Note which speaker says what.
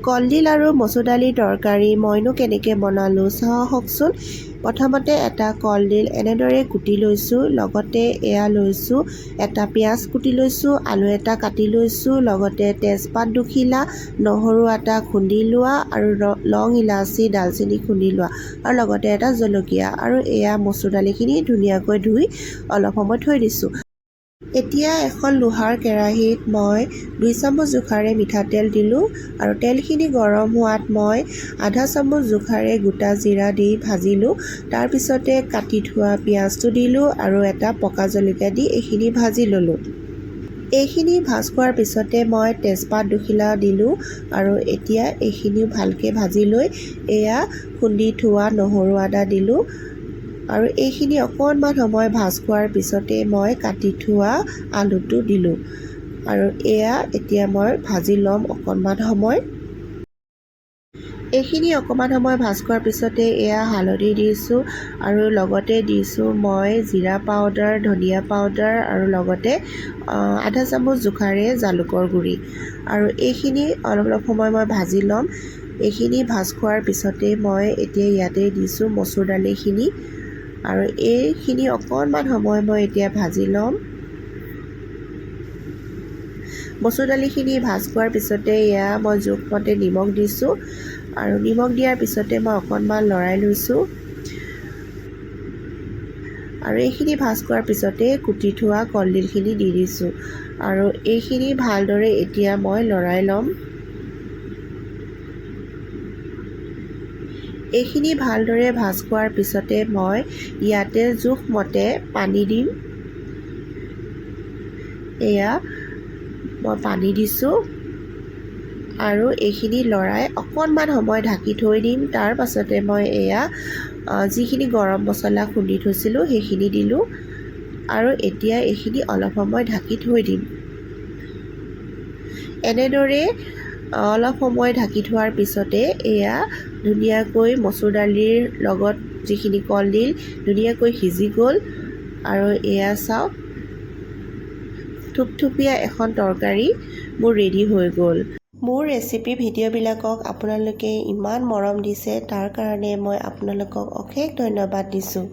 Speaker 1: কলডিল আৰু মচুৰ দালিৰ তৰকাৰী মইনো কেনেকৈ বনালোঁ চাওকচোন। প্ৰথমতে এটা কলডিল এনেদৰে কুটি লৈছোঁ, লগতে এয়া লৈছোঁ এটা পিঁয়াজ কুটি লৈছোঁ, আলু এটা কাটি লৈছোঁ, লগতে তেজপাত দুখিলা, নহৰু এটা খুন্দি লোৱা আৰু লং ইলাচি ডালচেনি খুন্দি লোৱা আৰু লগতে এটা জলকীয়া আৰু এয়া মচুৰ দালিখিনি ধুনীয়াকৈ ধুই অলপ সময় থৈ দিছোঁ। এতিয়া এখন লোহাৰ কেৰাহীত মই 2 চামুচ জোখাৰে মিঠাতেল দিলোঁ আৰু তেলখিনি গৰম হোৱাত মই আধা চামুচ জোখাৰে গোটা জিৰা দি ভাজিলোঁ। তাৰপিছতে কাটি থোৱা পিঁয়াজটো দিলোঁ আৰু এটা পকা জলকীয়া দি এইখিনি ভাজি ল'লোঁ। এইখিনি ভাজ খোৱাৰ পিছতে মই তেজপাত দুখিলা দিলোঁ আৰু এতিয়া এইখিনিও ভালকৈ ভাজি লৈ এয়া খুন্দি থোৱা নহৰু আদা দিলোঁ আৰু এইখিনি অকণমান সময় ভাজ খোৱাৰ পিছতে মই কাটি থোৱা আলুটো দিলোঁ আৰু এয়া এতিয়া মই ভাজি ল'ম অকণমান সময়। এইখিনি অকণমান সময় ভাজ খোৱাৰ পিছতে এয়া হালধি দিছোঁ আৰু লগতে দিছোঁ মই জিৰা পাউডাৰ, ধনিয়া পাউডাৰ আৰু লগতে আধা চামুচ জোখাৰে জালুকৰ গুড়ি আৰু এইখিনি অলপ সময় মই ভাজি ল'ম। এইখিনি ভাজ খোৱাৰ পিছতে মই এতিয়া ইয়াতে দিছোঁ মচুৰ দালিখিনি আৰু এইখিনি অকণমান সময় মই এতিয়া ভাজি ল'ম। মচুৰ দালিখিনি ভাজ খোৱাৰ পিছতে এয়া মই জোখমতে নিমখ দিছোঁ আৰু নিমখ দিয়াৰ পিছতে মই অকণমান লৰাই লৈছোঁ আৰু এইখিনি ভাজ খোৱাৰ পিছতে কুটি থোৱা কলডিলখিনি দি দিছোঁ আৰু এইখিনি ভালদৰে এতিয়া মই লৰাই ল'ম। এইখিনি ভালদৰে ভাজ খোৱাৰ পিছতে মই ইয়াতে জোখমতে পানী দিম। এয়া মই পানী দিছোঁ আৰু এইখিনি লৰাই অকণমান সময় ঢাকি থৈ দিম। তাৰ পাছতে মই এয়া যিখিনি গৰম মছলা খুন্দি থৈছিলোঁ সেইখিনি দিলোঁ আৰু এতিয়া এইখিনি অলপ সময় ঢাকি থৈ দিম। এনেদৰে অলপ সময় ঢাকি থোৱাৰ পিছতে এয়া ধুনীয়াকৈ মচুৰ দালিৰ লগত যিখিনি কলডিল ধুনীয়াকৈ সিজি গ'ল আৰু এয়া চাওক থুপথুপীয়া এখন তৰকাৰী মোৰ ৰেডি হৈ গ'ল। মোৰ ৰেচিপি ভিডিঅ'বিলাকক আপোনালোকে ইমান মৰম দিছে, তাৰ কাৰণে মই আপোনালোকক অশেষ ধন্যবাদ দিছোঁ।